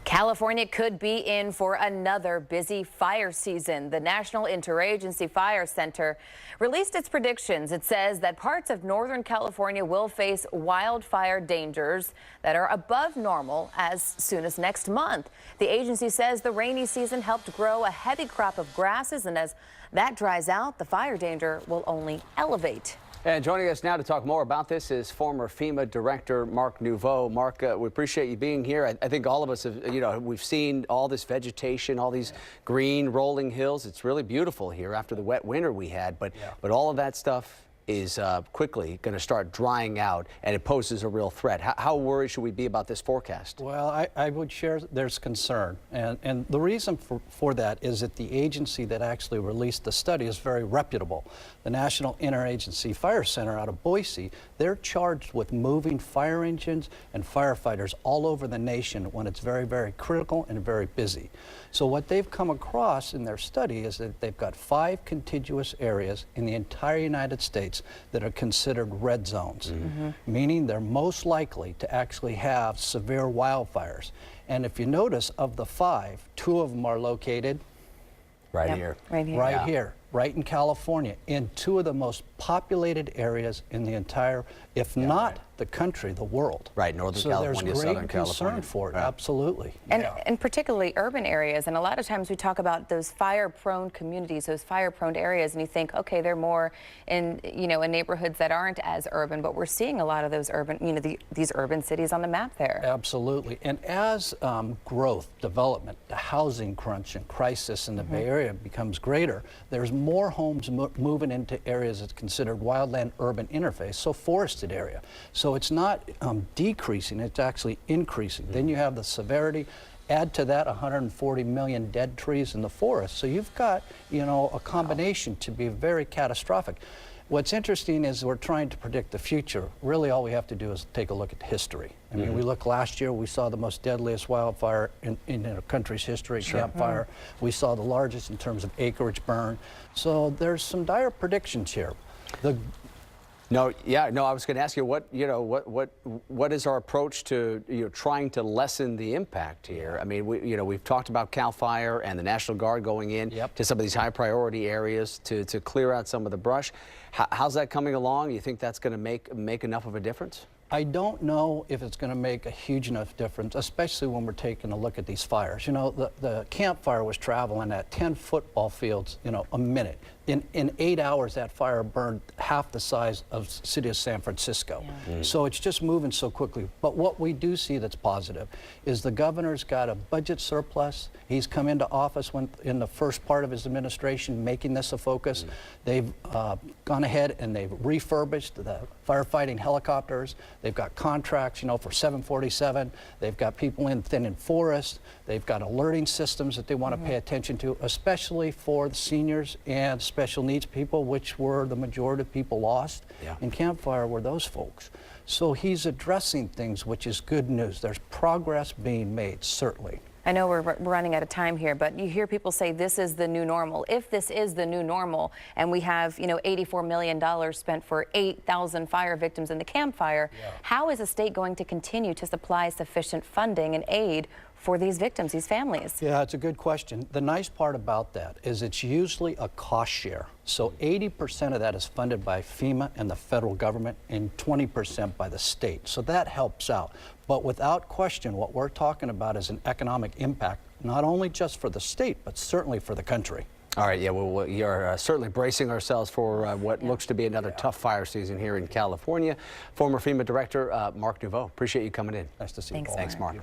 California could be in for another busy fire season. The National Interagency Fire Center released its predictions. It says that parts of Northern California will face wildfire dangers that are above normal as soon as next month. The agency says the rainy season helped grow a heavy crop of grasses, and as that dries out, the fire danger will only elevate. And joining us now to talk more about this is former FEMA Director Mark Neveau. Mark, we appreciate you being here. I think all of us have, we've seen all this vegetation, all these green rolling hills. It's really beautiful here after the wet winter we had, but all of that stuff is quickly going to start drying out, and it poses a real threat. How worried should we be about this forecast? Well, I would share there's concern, and the reason for that is that the agency that actually released the study is very reputable. The National Interagency Fire Center out of Boise, they're charged with moving fire engines and firefighters all over the nation when it's very, very critical and very busy. So what they've come across in their study is that they've got 5 contiguous areas in the entire United States that are considered red zones, meaning they're most likely to actually have severe wildfires. And if you notice, of the 5, 2 of them are located right here. Right here, right in California, in 2 of the most populated areas in the entire, if not the country, the world. Right, Northern California, Southern California. So there's great concern for it, absolutely. And particularly urban areas, and a lot of times we talk about those fire-prone communities, those fire-prone areas, and you think, okay, they're more in, in neighborhoods that aren't as urban, but we're seeing a lot of those urban, these urban cities on the map there. Absolutely, and as growth, development, the housing crunch and crisis in the Bay Area becomes greater, there's more homes moving into areas that's considered wildland-urban interface, so forested area. So it's not decreasing, it's actually increasing. Then you have the severity. Add to that 140 million dead trees in the forest. So you've got, a combination to be very catastrophic. What's interesting is we're trying to predict the future. Really all we have to do is take a look at history. I mean, we look last year, we saw the most deadliest wildfire in our country's history, Camp Fire. We saw the largest in terms of acreage burn. So there's some dire predictions here. I was going to ask you what is our approach to trying to lessen the impact here? I mean, we've talked about Cal Fire and the National Guard going in to some of these high priority areas to clear out some of the brush. How's that coming along? You think that's going to make enough of a difference? I don't know if it's going to make a huge enough difference, especially when we're taking a look at these fires. The Camp Fire was traveling at 10 football fields, a minute. In 8 hours, that fire burned half the size of the city of San Francisco. So it's just moving so quickly. But what we do see that's positive is the governor's got a budget surplus. He's come into office in the first part of his administration, making this a focus. They've gone ahead and they've refurbished the firefighting helicopters. They've got contracts, for 747. They've got people in thinning forests. They've got alerting systems that they want to pay attention to, especially for the seniors and special needs people, which were the majority of people lost. In Camp Fire were those folks. So he's addressing things, which is good news. There's progress being made, certainly. I know we're running out of time here, but you hear people say this is the new normal. If this is the new normal and we have, $84 million spent for 8,000 fire victims in the Camp Fire, how is the state going to continue to supply sufficient funding and aid for these victims, these families? Yeah, it's a good question. The nice part about that is it's usually a cost share. So 80% of that is funded by FEMA and the federal government and 20% by the state. So that helps out. But without question, what we're talking about is an economic impact, not only just for the state, but certainly for the country. All right, well, you're certainly bracing ourselves for what looks to be another tough fire season here in California. Former FEMA Director Mark Neveau, appreciate you coming in. Nice to see you. Thanks, Thanks, Mark.